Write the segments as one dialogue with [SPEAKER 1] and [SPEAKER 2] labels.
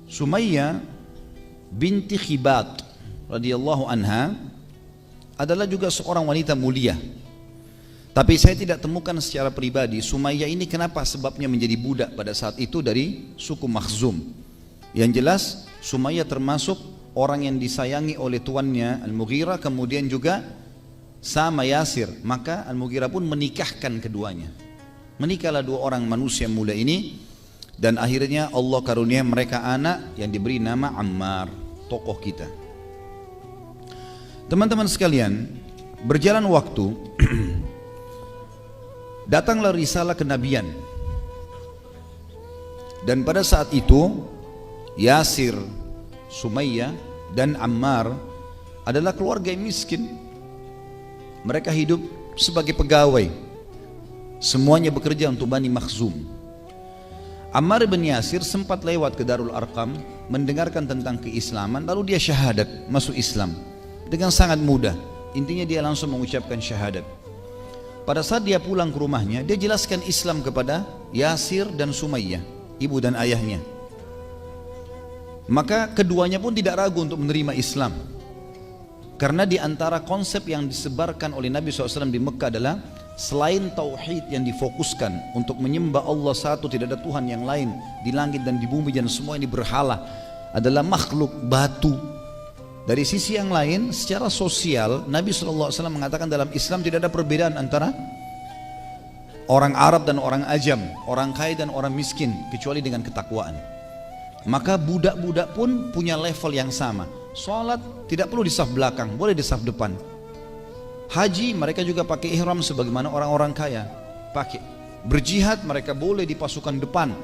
[SPEAKER 1] Sumayyah binti Khibat radhiyallahu anha adalah juga seorang wanita mulia. Tapi saya tidak temukan secara pribadi Sumayyah ini kenapa sebabnya menjadi budak pada saat itu dari suku Makhzum. Yang jelas Sumayyah termasuk orang yang disayangi oleh tuannya Al-Mughirah, kemudian juga sama Yasir. Maka Al-Mughirah pun menikahkan keduanya. Menikahlah dua orang manusia muda ini, dan akhirnya Allah karunia mereka anak yang diberi nama Ammar, tokoh kita. Teman-teman sekalian, berjalan waktu datanglah risalah kenabian, dan pada saat itu Yasir, Sumayyah dan Ammar adalah keluarga yang miskin. Mereka hidup sebagai pegawai, semuanya bekerja untuk Bani Makhzum. Ammar bin Yasir sempat lewat ke Darul Arqam, mendengarkan tentang keislaman, lalu dia syahadat, masuk Islam dengan sangat mudah. Intinya dia langsung mengucapkan syahadat. Pada saat dia pulang ke rumahnya, dia jelaskan Islam kepada Yasir dan Sumayyah, ibu dan ayahnya. Maka keduanya pun tidak ragu untuk menerima Islam, karena di antara konsep yang disebarkan oleh Nabi SAW di Mekah adalah selain tauhid yang difokuskan untuk menyembah Allah satu, tidak ada Tuhan yang lain di langit dan di bumi, dan semua ini berhala adalah makhluk batu. Dari sisi yang lain, secara sosial Nabi SAW mengatakan dalam Islam tidak ada perbedaan antara orang Arab dan orang Ajam, orang kaya dan orang miskin, kecuali dengan ketakwaan. Maka budak-budak pun punya level yang sama. Sholat tidak perlu di saf belakang, boleh di saf depan. Haji mereka juga pakai ihram sebagaimana orang-orang kaya pakai. Berjihad mereka boleh di pasukan depan,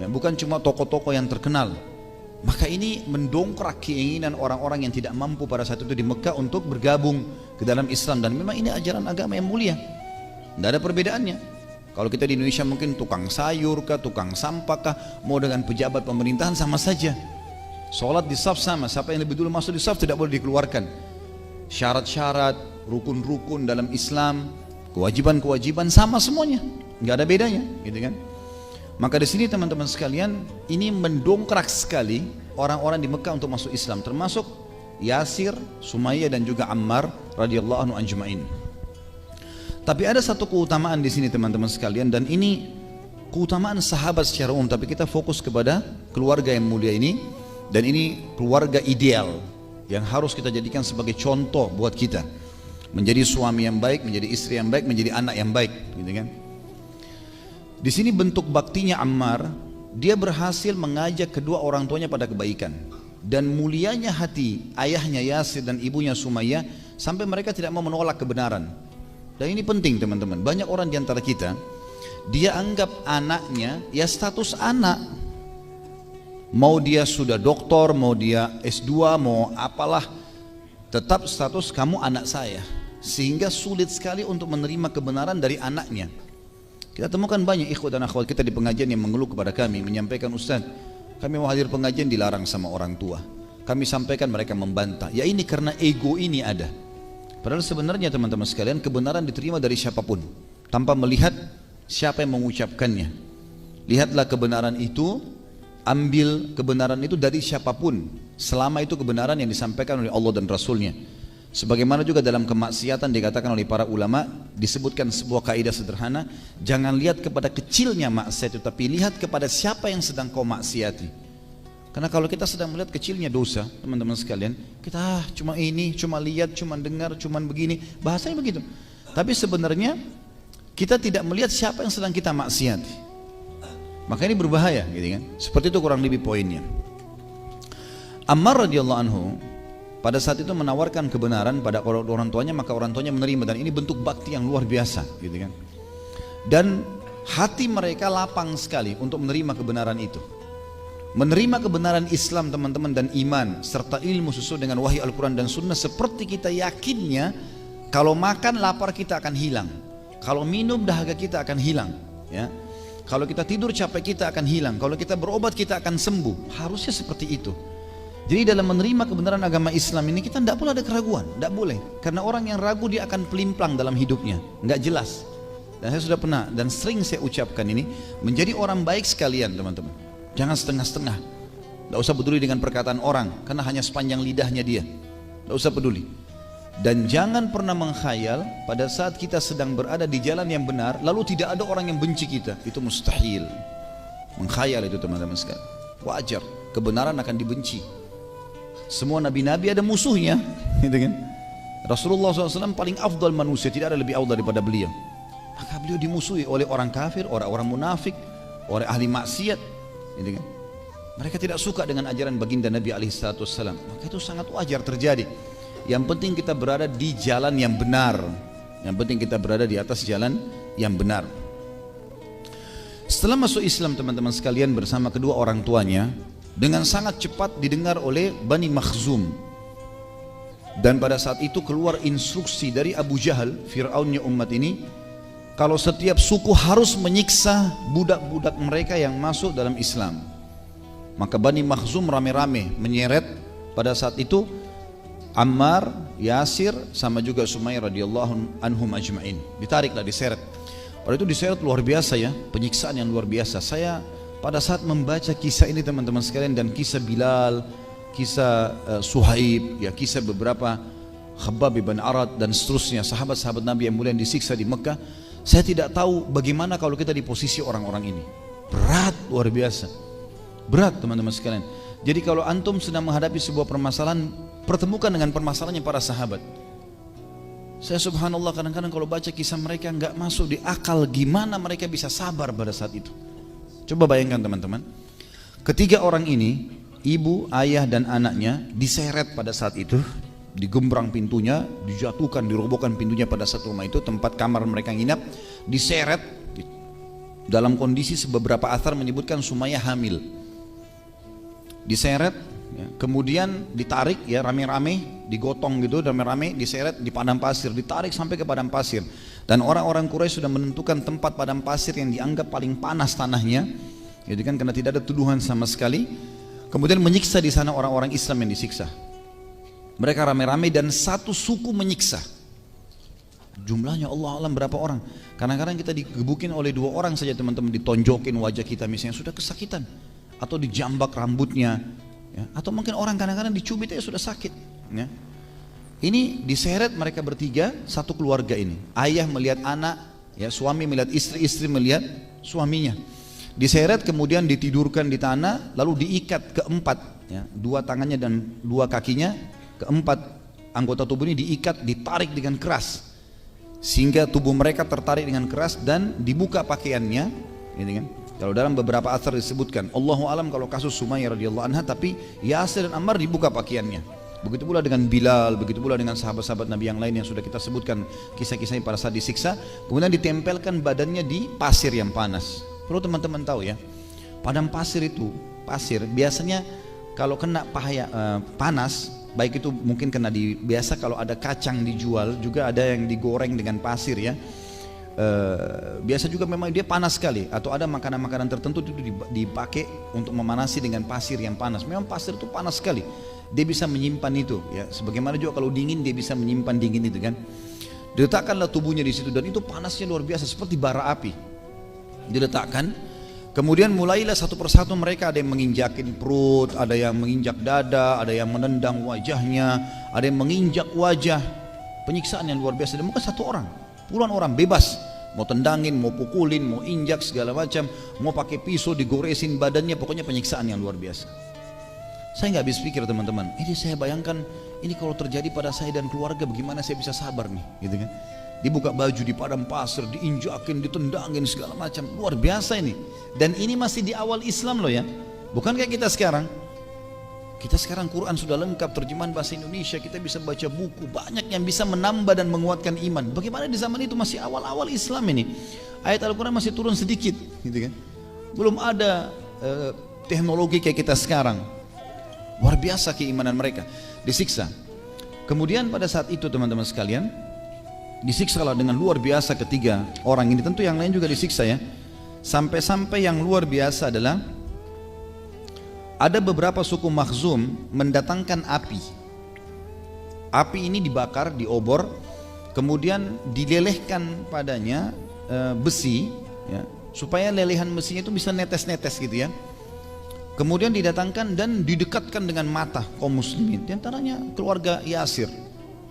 [SPEAKER 1] ya, bukan cuma tokoh-tokoh yang terkenal. Maka ini mendongkrak keinginan orang-orang yang tidak mampu pada saat itu di Mekah untuk bergabung ke dalam Islam. Dan memang ini ajaran agama yang mulia, tidak ada perbedaannya. Kalau kita di Indonesia mungkin tukang sayur kah, tukang sampah kah, mau dengan pejabat pemerintahan sama saja. Sholat di saf sama, siapa yang lebih dulu masuk di saf tidak boleh dikeluarkan. Syarat-syarat, rukun-rukun dalam Islam, kewajiban-kewajiban sama semuanya, nggak ada bedanya, gitu kan? Maka di sini teman-teman sekalian, ini mendongkrak sekali orang-orang di Mekah untuk masuk Islam, termasuk Yasir, Sumayyah dan juga Ammar radhiyallahu anhu ajma'in. Tapi ada satu keutamaan di sini teman-teman sekalian, dan ini keutamaan sahabat secara umum, tapi kita fokus kepada keluarga yang mulia ini, dan ini keluarga ideal yang harus kita jadikan sebagai contoh buat kita menjadi suami yang baik, menjadi istri yang baik, menjadi anak yang baik, gitu kan? Di sini bentuk baktinya Ammar, dia berhasil mengajak kedua orang tuanya pada kebaikan, dan mulianya hati ayahnya Yasir dan ibunya Sumayyah sampai mereka tidak mau menolak kebenaran. Dan ini penting teman-teman, banyak orang di antara kita dia anggap anaknya ya status anak, mau dia sudah doktor, mau dia S2, mau apalah, tetap status kamu anak saya, sehingga sulit sekali untuk menerima kebenaran dari anaknya. Kita temukan banyak ikhwat dan akhwat kita di pengajian yang mengeluh kepada kami, menyampaikan, Ustaz, kami mau hadir pengajian dilarang sama orang tua. Kami sampaikan, mereka membantah. Ya ini karena ego ini ada. Padahal sebenarnya teman-teman sekalian, kebenaran diterima dari siapapun tanpa melihat siapa yang mengucapkannya. Lihatlah kebenaran itu, ambil kebenaran itu dari siapapun, selama itu kebenaran yang disampaikan oleh Allah dan Rasulnya. Sebagaimana juga dalam kemaksiatan dikatakan oleh para ulama, disebutkan sebuah kaidah sederhana, jangan lihat kepada kecilnya maksiat itu, tapi lihat kepada siapa yang sedang kau maksiati. Karena kalau kita sedang melihat kecilnya dosa, teman-teman sekalian, kita cuma ini, cuma lihat, cuma dengar, cuma begini, bahasanya begitu. Tapi sebenarnya kita tidak melihat siapa yang sedang kita maksiati. Maka ini berbahaya, gitu kan? Seperti itu kurang lebih poinnya. Ammar radhiyallahu anhu pada saat itu menawarkan kebenaran pada orang tuanya, maka orang tuanya menerima, dan ini bentuk bakti yang luar biasa, gitu kan? Dan hati mereka lapang sekali untuk menerima kebenaran itu. Menerima kebenaran Islam teman-teman, dan iman serta ilmu sesuai dengan wahyu Al-Quran dan Sunnah, seperti kita yakinnya kalau makan lapar kita akan hilang, kalau minum dahaga kita akan hilang, ya. Kalau kita tidur capek kita akan hilang, kalau kita berobat kita akan sembuh. Harusnya seperti itu. Jadi dalam menerima kebenaran agama Islam ini kita tidak boleh ada keraguan, tidak boleh. Karena orang yang ragu dia akan pelimplang dalam hidupnya, nggak jelas. Dan saya sudah pernah dan sering saya ucapkan ini, menjadi orang baik sekalian teman-teman. Jangan setengah-setengah. Tidak usah peduli dengan perkataan orang, karena hanya sepanjang lidahnya dia. Tidak usah peduli. Dan jangan pernah mengkhayal pada saat kita sedang berada di jalan yang benar, lalu tidak ada orang yang benci kita. Itu mustahil. Mengkhayal itu teman-teman sekalian. Wajar, kebenaran akan dibenci. Semua nabi-nabi ada musuhnya, gitu kan? Rasulullah SAW paling afdal manusia, tidak ada lebih afdal daripada beliau. Maka beliau dimusuhi oleh orang kafir, orang-orang munafik, oleh ahli maksiat, gitu kan? Mereka tidak suka dengan ajaran baginda Nabi SAW. Maka itu sangat wajar terjadi. Yang penting kita berada di jalan yang benar. Yang penting kita berada di atas jalan yang benar. Setelah masuk Islam teman-teman sekalian bersama kedua orang tuanya, dengan sangat cepat didengar oleh Bani Makhzum. Dan pada saat itu keluar instruksi dari Abu Jahal, Fir'aunnya umat ini, kalau setiap suku harus menyiksa budak-budak mereka yang masuk dalam Islam. Maka Bani Makhzum rame-rame menyeret pada saat itu Ammar, Yasir, sama juga Sumayyah radhiyallahu anhum ajma'in. Ditariklah, diseret. Pada itu diseret luar biasa ya, penyiksaan yang luar biasa. Saya pada saat membaca kisah ini teman-teman sekalian, dan kisah Bilal, kisah Suhaib, ya, kisah beberapa Khabbab bin Arad dan seterusnya, sahabat-sahabat Nabi yang mulia yang disiksa di Mekah, saya tidak tahu bagaimana kalau kita di posisi orang-orang ini. Berat, luar biasa. Berat teman-teman sekalian. Jadi kalau antum sedang menghadapi sebuah permasalahan, pertemukan dengan permasalahannya para sahabat. Saya subhanallah kadang-kadang kalau baca kisah mereka nggak masuk di akal gimana mereka bisa sabar pada saat itu. Coba bayangkan teman-teman, ketiga orang ini, ibu, ayah dan anaknya diseret pada saat itu, digembrang pintunya, dijatuhkan, dirobohkan pintunya pada saat rumah itu, tempat kamar mereka nginap, diseret dalam kondisi beberapa athar menyebutkan Sumayyah hamil. Diseret, ya, kemudian ditarik ya rame-rame, digotong gitu, rame-rame diseret di padang pasir, ditarik sampai ke padang pasir. Dan orang-orang Quraisy sudah menentukan tempat padang pasir yang dianggap paling panas tanahnya, gitu kan, karena tidak ada tuduhan sama sekali. Kemudian menyiksa di sana orang-orang Islam yang disiksa. Mereka rame-rame dan satu suku menyiksa. Jumlahnya Allah alam berapa orang. Kadang-kadang kita digebukin oleh dua orang saja teman-teman, ditonjokin wajah kita misalnya sudah kesakitan, atau dijambak rambutnya, ya, atau mungkin orang kadang-kadang dicubit aja sudah sakit, ya. Ini diseret mereka bertiga, satu keluarga ini. Ayah melihat anak, ya, suami melihat istri, istri melihat suaminya. Diseret kemudian ditidurkan di tanah, lalu diikat keempat, ya, dua tangannya dan dua kakinya, keempat anggota tubuh ini diikat, ditarik dengan keras, sehingga tubuh mereka tertarik dengan keras dan dibuka pakaiannya, gitu kan. Kalau dalam beberapa athar disebutkan, Allahu alam kalau kasus Sumayyah radhiyallahu anha, tapi Yasir dan Ammar dibuka pakaiannya. Begitu pula dengan Bilal, begitu pula dengan sahabat-sahabat Nabi yang lain yang sudah kita sebutkan kisah-kisahnya pada saat disiksa. Kemudian ditempelkan badannya di pasir yang panas. Perlu teman-teman tahu ya, padang pasir itu, pasir biasanya kalau kena panas, baik itu mungkin kena biasa kalau ada kacang dijual, juga ada yang digoreng dengan pasir ya. Biasa juga memang dia panas sekali, atau ada makanan-makanan tertentu itu dipakai untuk memanasi dengan pasir yang panas. Memang pasir itu panas sekali, dia bisa menyimpan itu ya. Sebagaimana juga kalau dingin dia bisa menyimpan dingin itu kan. Diletakkanlah tubuhnya di situ dan itu panasnya luar biasa seperti bara api. Diletakkan, kemudian mulailah satu persatu mereka, ada yang menginjakin perut, ada yang menginjak dada, ada yang menendang wajahnya, ada yang menginjak wajah. Penyiksaan yang luar biasa, dan bukan satu orang, puluhan orang bebas, mau tendangin, mau pukulin, mau injak segala macam, mau pakai pisau digoresin badannya, pokoknya penyiksaan yang luar biasa. Saya nggak habis pikir teman-teman, ini saya bayangkan ini kalau terjadi pada saya dan keluarga bagaimana saya bisa sabar nih, gitu kan? Dibuka baju di padang pasir, diinjakin, ditendangin segala macam, luar biasa ini. Dan ini masih di awal Islam loh ya, bukan kayak kita sekarang. Kita sekarang Quran sudah lengkap, terjemahan bahasa Indonesia, kita bisa baca buku, banyak yang bisa menambah dan menguatkan iman. Bagaimana di zaman itu masih awal-awal Islam ini, ayat Al-Quran masih turun sedikit, gitu kan? Belum ada teknologi kayak kita sekarang. Luar biasa keimanan mereka, disiksa. Kemudian pada saat itu teman-teman sekalian, disiksalah dengan luar biasa ketiga orang ini. Tentu yang lain juga disiksa ya. Sampai-sampai yang luar biasa adalah ada beberapa suku Makhzum mendatangkan api. Api ini dibakar di obor, kemudian dilelehkan padanya besi, ya, supaya lelehan besinya itu bisa netes-netes gitu ya. Kemudian didatangkan dan didekatkan dengan mata kaum muslimin. Di antaranya keluarga Yasir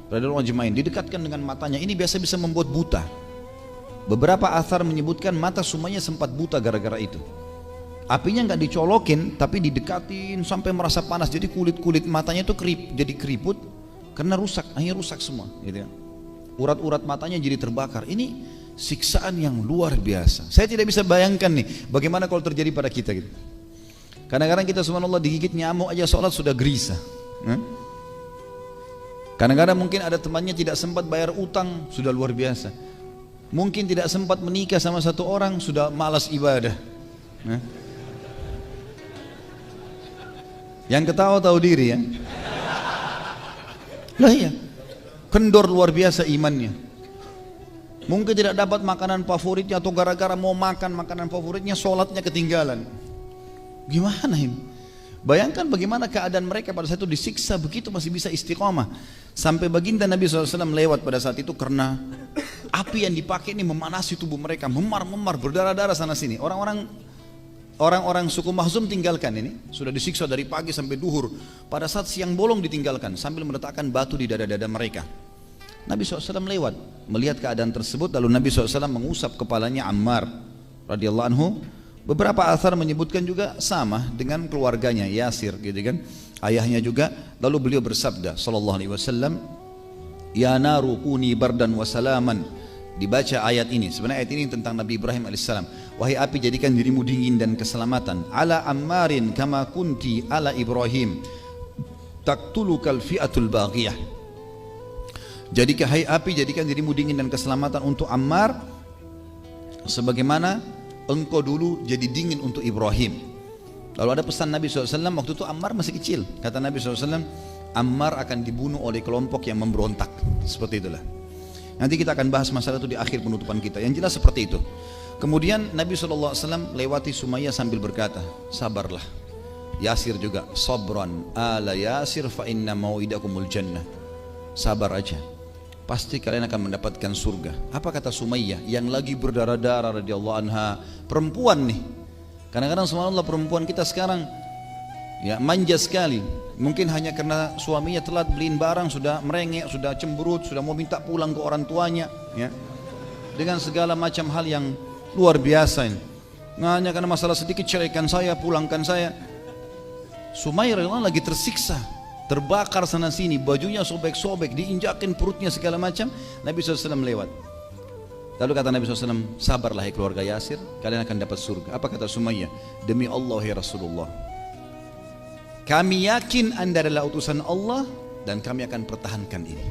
[SPEAKER 1] radhiyallahu ajmain, didekatkan dengan matanya. Ini biasa bisa membuat buta. Beberapa athar menyebutkan mata Sumayyah sempat buta gara-gara itu. Apinya nggak dicolokin, tapi didekatin sampai merasa panas. Jadi kulit matanya itu jadi keriput karena rusak, akhirnya rusak semua. Gitu ya. Urat-urat matanya jadi terbakar. Ini siksaan yang luar biasa. Saya tidak bisa bayangkan nih, bagaimana kalau terjadi pada kita gitu. Kadang-kadang kita subhanallah digigit nyamuk aja sholat sudah gelisah. Kadang-kadang mungkin ada temannya tidak sempat bayar utang, sudah luar biasa. Mungkin tidak sempat menikah sama satu orang, sudah malas ibadah. Yang ketawa tahu diri ya. Lah iya, kendor luar biasa imannya. Mungkin tidak dapat makanan favoritnya, atau gara-gara mau makan makanan favoritnya sholatnya ketinggalan. Gimana ini? Bayangkan bagaimana keadaan mereka pada saat itu disiksa begitu masih bisa istiqamah. Sampai baginda Nabi SAW lewat pada saat itu karena api yang dipakai ini memanasi tubuh mereka, memar-memar, berdarah-darah sana sini. Orang-orang suku Makhzum tinggalkan ini, sudah disiksa dari pagi sampai duhur. Pada saat siang bolong ditinggalkan sambil meletakkan batu di dada-dada mereka. Nabi SAW lewat, melihat keadaan tersebut, lalu Nabi SAW mengusap kepalanya Ammar radhiyallahu anhu. Beberapa athar menyebutkan juga sama dengan keluarganya Yasir gitu kan, ayahnya juga. Lalu beliau bersabda sallallahu alaihi wasallam, ya naru kuni bardan wa salaman. Dibaca ayat ini, sebenarnya ayat ini tentang Nabi Ibrahim alaihissalam. Wahai api, jadikan dirimu dingin dan keselamatan ala Ammarin kama kunti ala Ibrahim taqtulukal fi'atul baghiyah. Jadikan, hai api, jadikan dirimu dingin dan keselamatan untuk Ammar sebagaimana engkau dulu jadi dingin untuk Ibrahim. Lalu ada pesan Nabi SAW, waktu itu Ammar masih kecil. Kata Nabi SAW, Ammar akan dibunuh oleh kelompok yang memberontak. Seperti itulah. Nanti kita akan bahas masalah itu di akhir penutupan kita. Yang jelas seperti itu. Kemudian Nabi SAW lewati Sumayyah sambil berkata, sabarlah. Yasir juga, sabran ala Yasir fa inna mau'idakumul jannah. Sabar aja, pasti kalian akan mendapatkan surga. Apa kata Sumayyah yang lagi berdarah-darah radhiyallahu anha, perempuan nih. Kadang-kadang subhanallah perempuan kita sekarang ya manja sekali. Mungkin hanya karena suaminya telat beliin barang sudah merengek, sudah cemberut, sudah mau minta pulang ke orang tuanya ya. Dengan segala macam hal yang luar biasa ini. Hanya karena masalah sedikit, ceraikan saya, pulangkan saya. Sumayyah radhiyallahu anha lagi tersiksa, terbakar sana sini, bajunya sobek-sobek, diinjakin perutnya segala macam. Nabi SAW lewat. Lalu kata Nabi SAW, sabarlah hai keluarga Yasir, kalian akan dapat surga. Apa kata Sumayyah? Demi Allah ya Rasulullah, kami yakin Anda adalah utusan Allah dan kami akan pertahankan ini.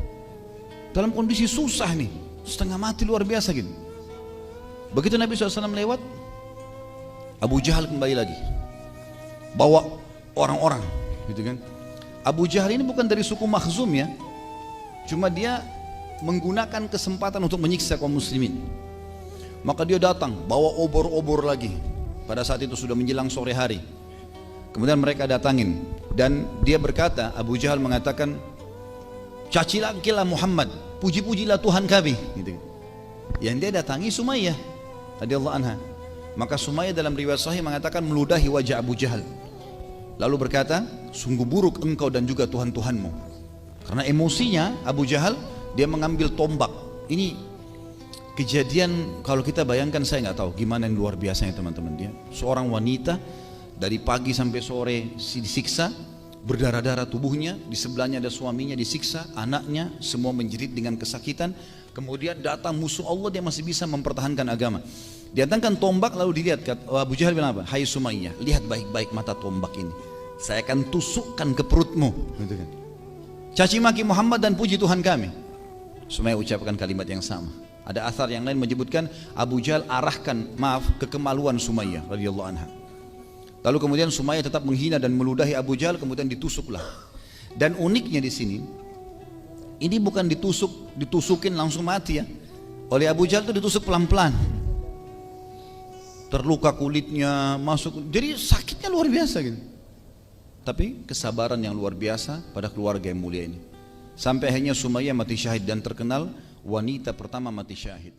[SPEAKER 1] Dalam kondisi susah nih, setengah mati luar biasa gitu. Begitu Nabi SAW lewat, Abu Jahal kembali lagi, bawa orang-orang gitu kan. Abu Jahal ini bukan dari suku Makhzum ya, cuma dia menggunakan kesempatan untuk menyiksa kaum muslimin. Maka dia datang bawa obor-obor lagi. Pada saat itu sudah menjelang sore hari. Kemudian mereka datangin dan dia berkata, Abu Jahal mengatakan, cacilakilah Muhammad, puji-pujilah Tuhan kami gitu. Yang dia datangi Sumayyah radhiyallahu anha. Maka Sumayyah dalam riwayat sahih mengatakan meludahi wajah Abu Jahal, lalu berkata, sungguh buruk engkau dan juga Tuhan-Tuhanmu. Karena emosinya Abu Jahal, dia mengambil tombak. Ini kejadian kalau kita bayangkan, saya nggak tahu gimana yang luar biasanya teman-teman. Dia seorang wanita dari pagi sampai sore disiksa, berdarah-darah tubuhnya, di sebelahnya ada suaminya disiksa, anaknya semua menjerit dengan kesakitan. Kemudian datang musuh Allah, dia masih bisa mempertahankan agama. Didatangkan tombak, lalu dilihat, Abu Jahal bilang apa? Hai Sumayyah, lihat baik-baik mata tombak ini, saya akan tusukkan ke perutmu gitu kan. Caci maki Muhammad dan puji Tuhan kami. Sumayyah ucapkan kalimat yang sama. Ada athar yang lain menyebutkan Abu Jahal arahkan ke kemaluan Sumayyah radhiyallahu anha. Lalu kemudian Sumayyah tetap menghina dan meludahi Abu Jahal, kemudian ditusuklah. Dan uniknya di sini, ini bukan ditusukin langsung mati ya. Oleh Abu Jahal itu ditusuk pelan-pelan. Terluka kulitnya masuk, jadi sakitnya luar biasa gitu. Tapi kesabaran yang luar biasa pada keluarga yang mulia ini. Sampai akhirnya Sumayyah mati syahid dan terkenal wanita pertama mati syahid.